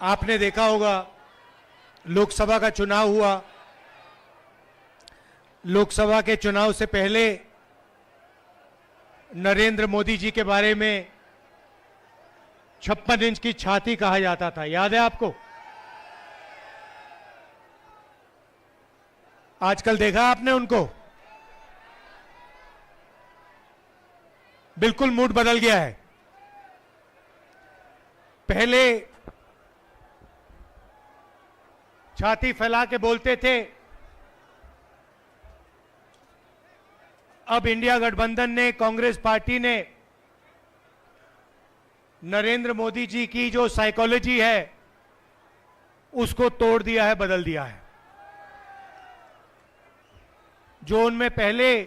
आपने देखा होगा लोकसभा का चुनाव हुआ। लोकसभा के चुनाव से पहले नरेंद्र मोदी जी के बारे में 56 इंच की छाती कहा जाता था, याद है आपको? आजकल देखा आपने उनको? बिल्कुल मूड बदल गया है। पहले छाती फैला के बोलते थे, अब इंडिया गठबंधन ने, कांग्रेस पार्टी ने नरेंद्र मोदी जी की जो साइकोलॉजी है उसको तोड़ दिया है, बदल दिया है। जो उनमें पहले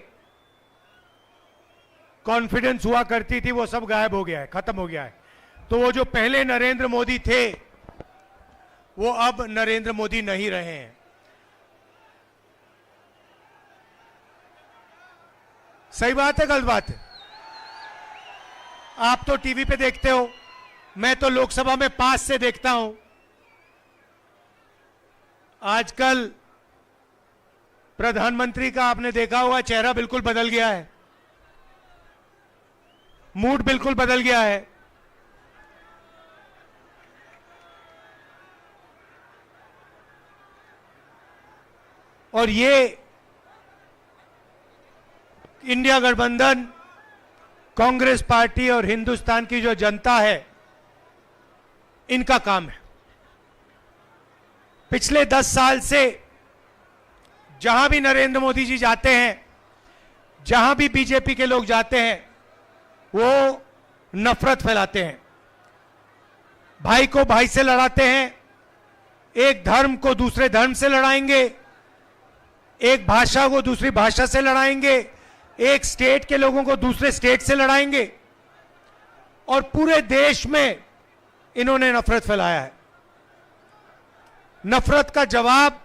कॉन्फिडेंस हुआ करती थी वो सब गायब हो गया है, खत्म हो गया है। तो वो जो पहले नरेंद्र मोदी थे वो अब नरेंद्र मोदी नहीं रहे हैं। सही बात है, गलत बात है? आप तो टीवी पे देखते हो, मैं तो लोकसभा में पास से देखता हूं। आजकल प्रधानमंत्री का आपने देखा होगा चेहरा बिल्कुल बदल गया है, मूड बिल्कुल बदल गया है। और ये इंडिया गठबंधन, कांग्रेस पार्टी और हिंदुस्तान की जो जनता है, इनका काम है। पिछले 10 साल से जहां भी नरेंद्र मोदी जी जाते हैं, जहां भी बीजेपी के लोग जाते हैं, वो नफरत फैलाते हैं, भाई को भाई से लड़ाते हैं, एक धर्म को दूसरे धर्म से लड़ाएंगे, एक भाषा को दूसरी भाषा से लड़ाएंगे, एक स्टेट के लोगों को दूसरे स्टेट से लड़ाएंगे, और पूरे देश में इन्होंने नफरत फैलाया है। नफरत का जवाब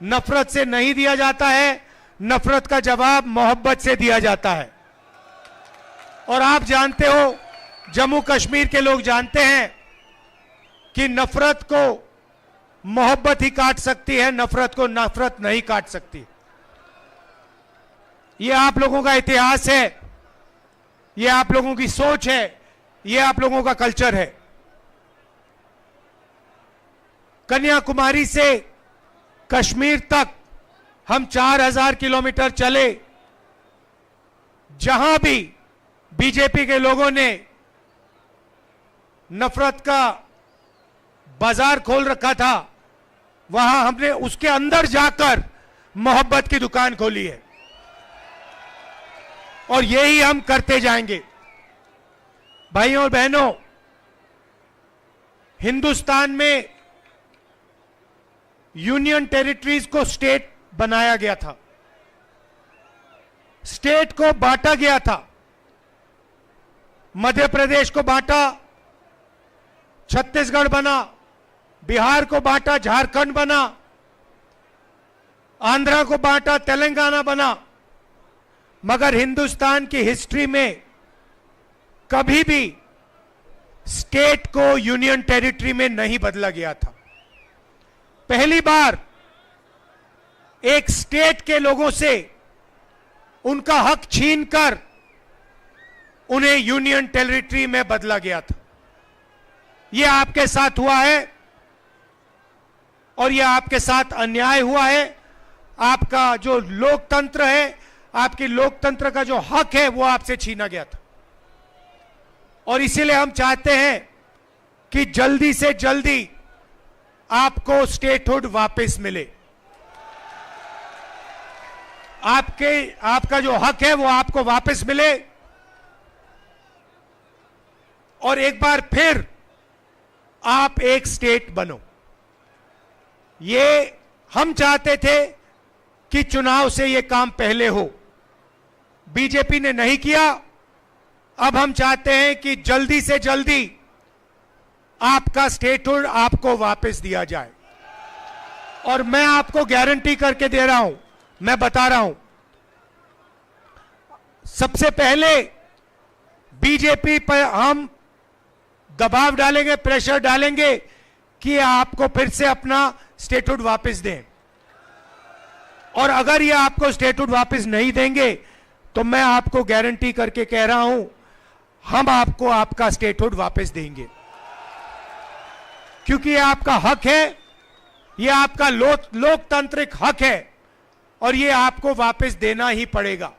नफरत से नहीं दिया जाता है, नफरत का जवाब मोहब्बत से दिया जाता है। और आप जानते हो, जम्मू कश्मीर के लोग जानते हैं कि नफरत को मोहब्बत ही काट सकती है, नफरत को नफरत नहीं काट सकती। ये आप लोगों का इतिहास है, ये आप लोगों की सोच है, ये आप लोगों का कल्चर है। कन्याकुमारी से कश्मीर तक हम 4000 किलोमीटर चले, जहां भी बीजेपी के लोगों ने नफरत का बाजार खोल रखा था, वहां हमने उसके अंदर जाकर मोहब्बत की दुकान खोली है, और यही हम करते जाएंगे। भाइयों और बहनों, हिंदुस्तान में यूनियन टेरिटरीज को स्टेट बनाया गया था, स्टेट को बांटा गया था। मध्य प्रदेश को बांटा, छत्तीसगढ़ बना, बिहार को बांटा, झारखंड बना, आंध्रा को बांटा, तेलंगाना बना। मगर हिंदुस्तान की हिस्ट्री में कभी भी स्टेट को यूनियन टेरिटरी में नहीं बदला गया था। पहली बार एक स्टेट के लोगों से उनका हक छीनकर उन्हें यूनियन टेरिटरी में बदला गया था। यह आपके साथ हुआ है, और यह आपके साथ अन्याय हुआ है। आपका जो लोकतंत्र है, आपकी लोकतंत्र का जो हक है, वो आपसे छीना गया था। और इसीलिए हम चाहते हैं कि जल्दी से जल्दी आपको स्टेटहुड वापस मिले। आपका जो हक है वो आपको वापस मिले, और एक बार फिर आप एक स्टेट बनो। ये हम चाहते थे कि चुनाव से ये काम पहले हो, बीजेपी ने नहीं किया। अब हम चाहते हैं कि जल्दी से जल्दी आपका स्टेटहुड आपको वापस दिया जाए। और मैं आपको गारंटी करके दे रहा हूं, मैं बता रहा हूं, सबसे पहले बीजेपी पर हम दबाव डालेंगे, प्रेशर डालेंगे कि आपको फिर से अपना स्टेटहुड वापस दें। और अगर ये आपको स्टेटहुड वापस नहीं देंगे तो मैं आपको गारंटी करके कह रहा हूं, हम आपको आपका स्टेटहुड वापस देंगे, क्योंकि ये आपका हक है, ये आपका लोकतांत्रिक हक है और ये आपको वापस देना ही पड़ेगा।